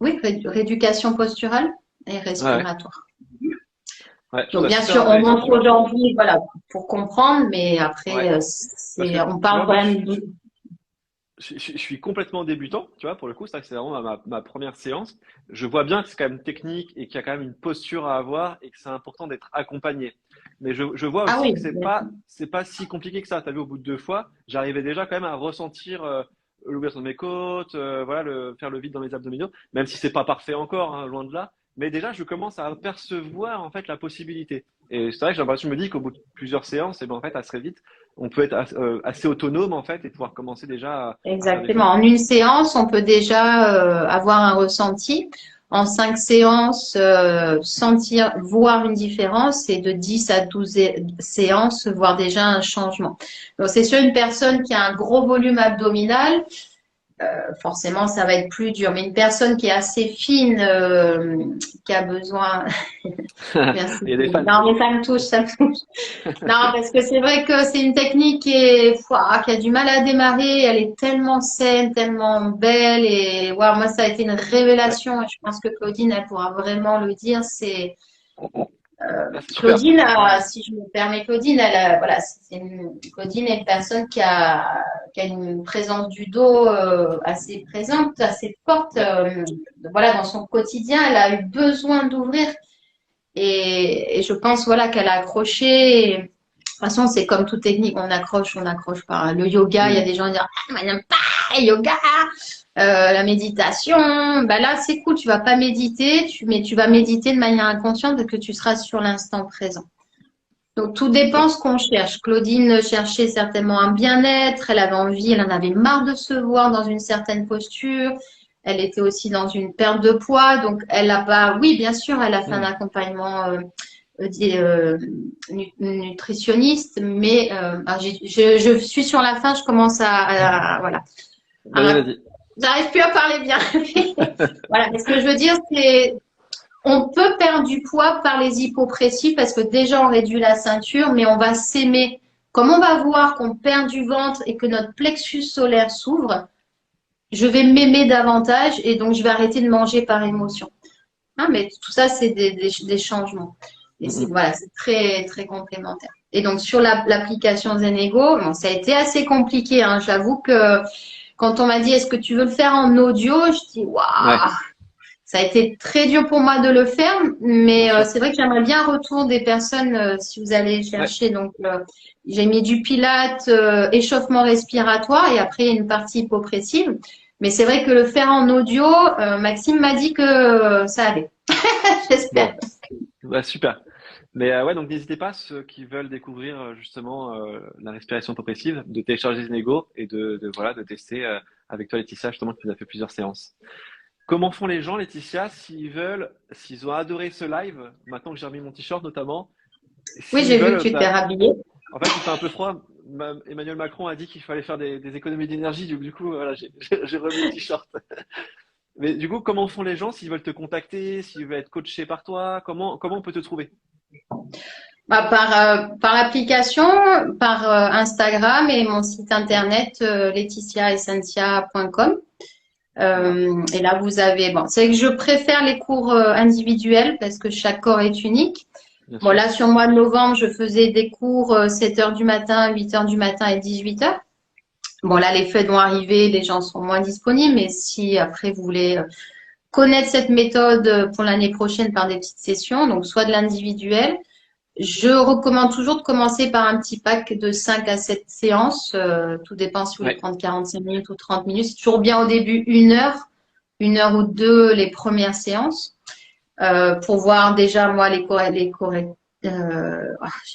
oui, rééducation posturale et Ouais, ouais. respiratoire. Ouais, je trouve Donc, ça bien super sûr, on intéressant, montre tu vois. aujourd'hui, voilà, pour comprendre, mais Ouais. après, Parce que, on tu parle vois, quand moi, même de. je suis complètement débutant, tu vois, pour le coup, c'est vrai que c'est vraiment ma première séance. Je vois bien que c'est quand même technique et qu'il y a quand même une posture à avoir et que c'est important d'être accompagné. Mais je vois Ah aussi oui, que c'est pas si compliqué que ça. T'as vu, au bout de 2 fois, j'arrivais déjà quand même à ressentir l'ouverture de mes côtes, voilà, faire le vide dans mes abdominaux, même si c'est pas parfait encore, hein, loin de là. Mais déjà, je commence à percevoir en fait la possibilité. Et c'est vrai que j'ai l'impression, je me dis qu'au bout de plusieurs séances, et ben en fait, assez vite, on peut être assez autonome en fait et pouvoir commencer déjà à faire des exactement. choses. En une séance, on peut déjà avoir un ressenti. En 5 séances, sentir, voir une différence et de 10 à 12 séances, voir déjà un changement. Donc, c'est sur une personne qui a un gros volume abdominal. forcément, ça va être plus dur. Mais une personne qui est assez fine, qui a besoin. Merci. Il y a des fans. Non, mais ça me touche, ça me touche. Non, parce que c'est vrai que c'est une technique qui a du mal à démarrer. Elle est tellement saine, tellement belle. Et ouais, moi, ça a été une Ouais. révélation. Et je pense que Claudine, elle pourra vraiment le dire. Ah, c'est super. Claudine, si je me permets, Claudine, voilà, Claudine est une personne qui a une présence du dos assez présente, assez forte. Ouais. Voilà, dans son quotidien, elle a eu besoin d'ouvrir et je pense voilà qu'elle a accroché. De toute façon, c'est comme toute technique, on accroche pas. Le yoga, il y a Hmm. des gens qui disent ah, moi, j'aime pas le yoga. La méditation, bah là c'est cool, tu vas pas méditer, mais tu vas méditer de manière inconsciente parce que tu seras sur l'instant présent. Donc tout Ouais. dépend ce qu'on cherche. Claudine cherchait certainement un bien-être, elle avait envie, elle en avait marre de se voir dans une certaine posture. Elle était aussi dans une perte de poids, donc elle a pas, oui bien sûr, elle a fait un Hmm. accompagnement nutritionniste, mais je suis sur la fin, je commence voilà. Vas-y, À- vas-y. J'arrive plus à parler bien. Voilà, mais ce que je veux dire, c'est on peut perdre du poids par les hypopressifs parce que déjà on réduit la ceinture, mais on va s'aimer. Comme on va voir qu'on perd du ventre et que notre plexus solaire s'ouvre, je vais m'aimer davantage et donc je vais arrêter de manger par émotion. Hein, mais tout ça, c'est des changements. Et Hmm, hmm. voilà, c'est très, très complémentaire. Et donc sur l'application Zenego, bon, ça a été assez compliqué. Hein. J'avoue que quand on m'a dit est-ce que tu veux le faire en audio, je dis Ouais, waouh, ça a été très dur pour moi de le faire, bien mais sûr. c'est vrai que j'aimerais bien un retour des personnes si vous allez Ouais. chercher. Donc, j'ai mis du pilate, échauffement respiratoire et après il y a une partie hypopressive. Mais c'est vrai que le faire en audio, Maxime m'a dit que ça allait. J'espère. Bon, bah, super. Mais ouais, donc n'hésitez pas, ceux qui veulent découvrir justement la respiration progressive, de télécharger Znego et voilà, de tester avec toi, Laetitia, justement, qui nous a fait plusieurs séances. Comment font les gens, Laetitia, s'ils veulent, s'ils ont adoré ce live, maintenant que j'ai remis mon t-shirt notamment, Oui, s'ils j'ai vu que veulent, tu t'es rhabillé. en fait, il fait un peu froid. Emmanuel Macron a dit qu'il fallait faire des économies d'énergie, du coup, voilà, j'ai remis le t-shirt. Mais du coup, comment font les gens s'ils veulent te contacter, s'ils veulent être coachés par toi, comment on peut te trouver? Bah, par l'application, par Instagram et mon site internet laetitiaessentia.com. D'accord, Et là, vous avez, bon, c'est que je préfère les cours individuels parce que chaque corps est unique. bien Bon, sûr. là, sur le mois de novembre, je faisais des cours 7 heures du matin, 8 heures du matin et 18 heures. Bon, là, les fêtes vont arriver, les gens sont moins disponibles, mais si après vous voulez connaître cette méthode pour l'année prochaine par des petites sessions, donc soit de l'individuel, je recommande toujours de commencer par un petit pack de 5 à 7 séances. Tout dépend si vous voulez Ouais. prendre 45 minutes ou 30 minutes. C'est toujours bien au début une heure ou deux les premières séances, pour voir déjà moi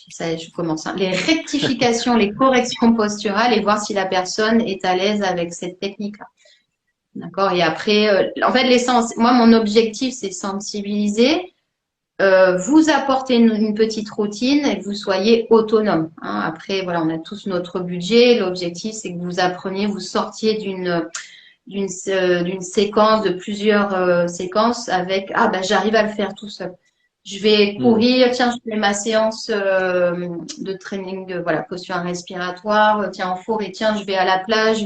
ça y est, je commence, hein. Les rectifications, les corrections posturales et voir si la personne est à l'aise avec cette technique-là. D'accord? Et après, en fait, moi, mon objectif, c'est sensibiliser, vous apporter une petite routine et que vous soyez autonome. Hein. Après, voilà, on a tous notre budget. L'objectif, c'est que vous appreniez, vous sortiez d'une séquence, de plusieurs séquences avec ah bah j'arrive à le faire tout seul. Je vais Hmm. courir, tiens, je fais ma séance de training de voilà posture respiratoire, tiens en forêt, tiens, je vais à la plage,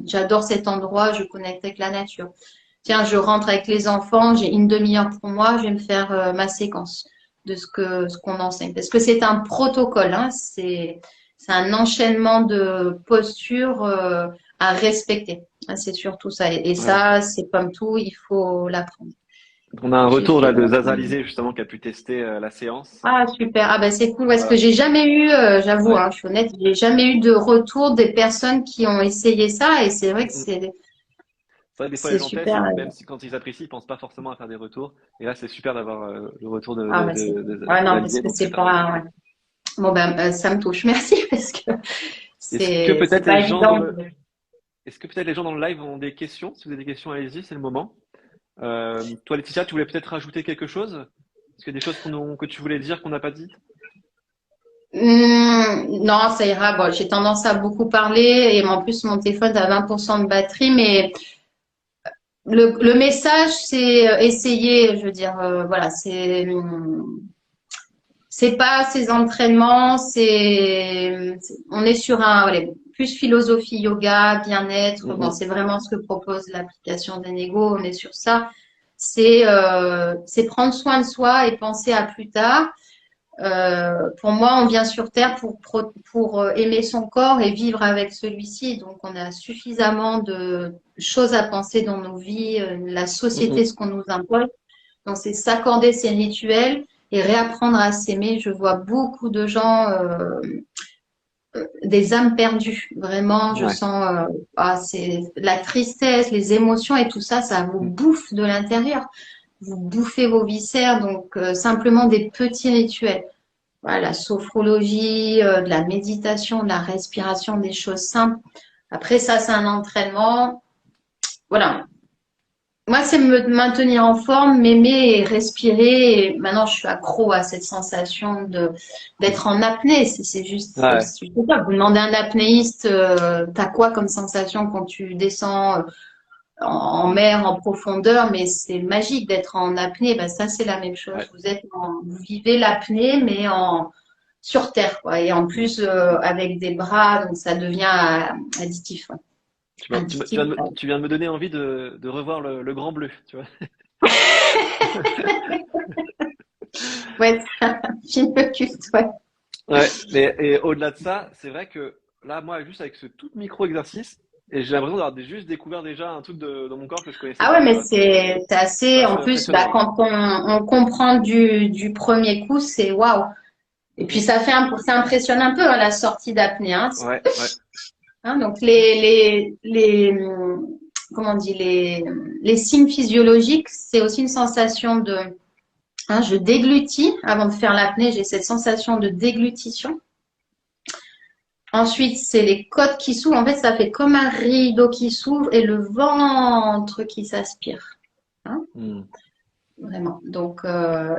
j'adore cet endroit, je connecte avec la nature. Tiens, je rentre avec les enfants, j'ai une demi-heure pour moi, je vais me faire ma séquence de ce qu'on enseigne. Parce que c'est un protocole, hein, c'est un enchaînement de postures à respecter. Ah, c'est surtout ça. Et Ouais. ça, c'est comme tout, il faut l'apprendre. On a un J'ai retour fait. là de Zazalisé justement qui a pu tester la séance. Ah, super. Ah, ben, c'est cool. Parce que Voilà. j'ai jamais eu, j'avoue, Ouais. hein, je suis honnête, j'ai jamais eu de retour des personnes qui ont essayé ça. Et c'est vrai Mm, que mm. c'est, C'est vrai que des fois les c'est gens testent super. et même si quand ils apprécient, ils pensent pas forcément à faire des retours. Et là, c'est super d'avoir le retour Ah, ouais, c'est cool. Ouais, non, parce d'Alizé, que donc c'est super. pas, ouais. Bon, ben, ça me touche. Merci parce que Est-ce que c'est peut-être pas les gens évident. est-ce que peut-être les gens dans le live ont des questions? Si vous avez des questions, allez-y, c'est le moment. Toi, Laetitia, tu voulais peut-être rajouter quelque chose? Est-ce qu'il y a des choses que tu voulais dire qu'on n'a pas dit? Non, ça ira. Bon, j'ai tendance à beaucoup parler et en plus mon téléphone a 20% de batterie, mais le message, c'est essayer, je veux dire, voilà, c'est pas ces entraînements, on est sur voilà, plus philosophie yoga, bien-être. Bon, Mhm. c'est vraiment ce que propose l'application d'Enego. On est sur ça. C'est prendre soin de soi et penser à plus tard. Pour moi, on vient sur Terre pour aimer son corps et vivre avec celui-ci. Donc, on a suffisamment de choses à penser dans nos vies, la société, Mhm. ce qu'on nous impose. Donc, c'est s'accorder ces rituels et réapprendre à s'aimer. Je vois beaucoup de gens, des âmes perdues. Vraiment, je Ouais. sens, c'est la tristesse, les émotions et tout ça, ça vous bouffe de l'intérieur. Vous bouffez vos viscères. Donc, simplement des petits rituels. Voilà, la sophrologie, de la méditation, de la respiration, des choses simples. Après, ça, c'est un entraînement. Voilà. Moi, c'est me maintenir en forme, m'aimer et respirer. Et maintenant, je suis accro à cette sensation d'être en apnée. C'est juste, Ouais. je sais pas, vous demandez à un apnéiste, t'as quoi comme sensation quand tu descends en mer, en profondeur, mais c'est magique d'être en apnée. Ben, ça, c'est la même chose. Ouais. Vous vivez l'apnée, mais sur Terre, quoi. Et en plus, avec des bras, donc ça devient additif. Ouais. Addictif. Tu viens de me donner envie de revoir le Grand Bleu, tu vois. Ouais, c'est un film culte, ouais. Ouais, mais et au-delà de ça, c'est vrai que là, moi, juste avec ce tout micro-exercice, et j'ai l'impression d'avoir juste découvert déjà un truc dans mon corps que je connaissais Ah ouais, pas, tu mais vois. c'est C'est assez, assez en plus, bah, impressionnant. quand on comprend du premier coup, c'est waouh. Et puis Mhm. ça ça impressionne un peu hein, la sortie d'apnée. Hein. Ouais, ouais. Hein, donc comment on dit, les signes physiologiques, c'est aussi une sensation je déglutis avant de faire l'apnée, j'ai cette sensation de déglutition. Ensuite, c'est les côtes qui s'ouvrent. En fait, ça fait comme un rideau qui s'ouvre et le ventre qui s'aspire. Hein, Hmm. vraiment. Donc,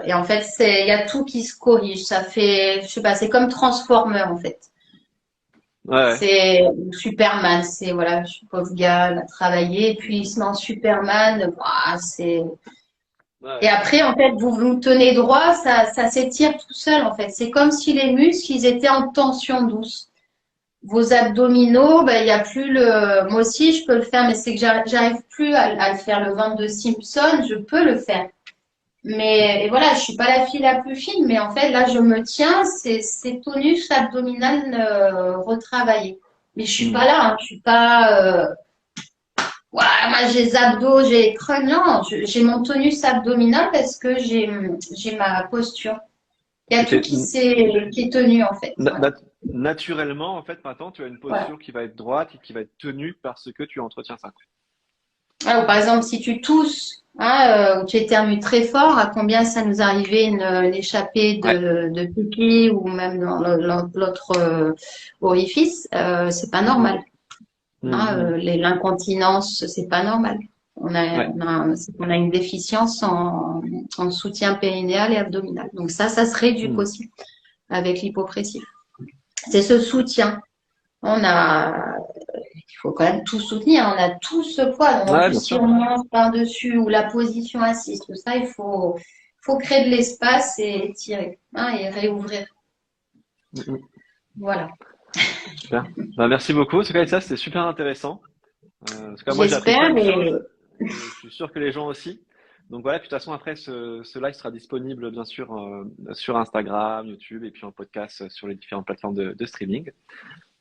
et en fait, il y a tout qui se corrige. Ça fait, je sais pas, c'est comme Transformer en fait. Ouais, ouais. C'est Superman, c'est voilà, je suis pauvre gars, il a travaillé, et puis il se met en Superman, ouah, Ouais, et ouais. après, en fait, vous vous tenez droit, ça s'étire tout seul, en fait. C'est comme si les muscles, ils étaient en tension douce. Vos abdominaux, ben, il y a plus moi aussi, je peux le faire, mais c'est que j'arrive plus à le faire. Le ventre de Simpson, je peux le faire. Mais, et voilà, je suis pas la fille la plus fine, mais en fait, là, je me tiens, c'est tonus abdominal retravaillé. Mais je suis Hmm. pas là, hein, je suis pas, ouais, moi j'ai les abdos, j'ai les crânes, non, j'ai mon tonus abdominal parce que j'ai ma posture. Il y a Et tout qui est tenu en fait. na- Voilà. nat- naturellement, en fait, maintenant, tu as une Voilà. posture qui va être droite et qui va être tenue parce que tu entretiens ça. Ah, ou par exemple, si tu tousses, hein, ou tu éternues très fort, à combien ça nous arrivait une échappée Ouais. de pipi ou même dans l'autre orifice, c'est pas Mhm. normal. Hein, Mhm. l'incontinence, c'est pas normal. Ouais. C'est qu'on a une déficience en soutien périnéal et abdominal. Donc ça se réduit Hmm. aussi avec l'hypopressif. C'est ce soutien. Il faut quand même tout soutenir. On a tout ce poids. Donc en Ouais, plus, bien si sûr. on mange par-dessus ou la position assise, tout ça, faut créer de l'espace et tirer, hein, et réouvrir. Mhm. Voilà. Super. Ben, merci beaucoup. En tout cas, ça, c'était super intéressant. En tout cas, moi, j'ai appris plein J'espère de et choses et je suis sûr que les gens aussi. Donc voilà, puis de toute façon, après, ce live sera disponible, bien sûr, sur Instagram, YouTube et puis en podcast sur les différentes plateformes de streaming.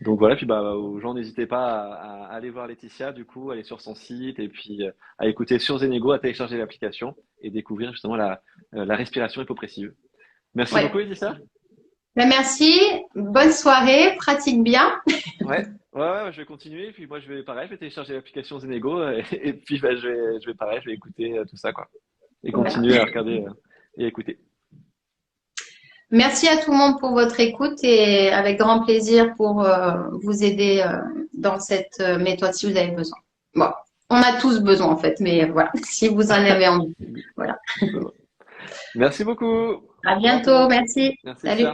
Donc voilà, puis bah, aux gens, n'hésitez pas à aller voir Laetitia, du coup, aller sur son site et puis à écouter sur Zenego, à télécharger l'application et découvrir justement la respiration hypopressive. Merci beaucoup, ouais. Laetitia. Ben, merci. Bonne soirée. Pratique bien. Ouais, ouais, je vais continuer. Puis moi, je vais pareil, je vais télécharger l'application Zenego et puis bah, je vais pareil, je vais écouter tout ça, quoi. Et Voilà. continuer à regarder et écouter. Merci à tout le monde pour votre écoute et avec grand plaisir pour vous aider dans cette méthode si vous avez besoin. Bon, on a tous besoin en fait, mais voilà, si vous en avez envie. Voilà. Ça va. Merci beaucoup. À Au revoir tout le bientôt. monde. Merci. Merci, Salut. Laetitia.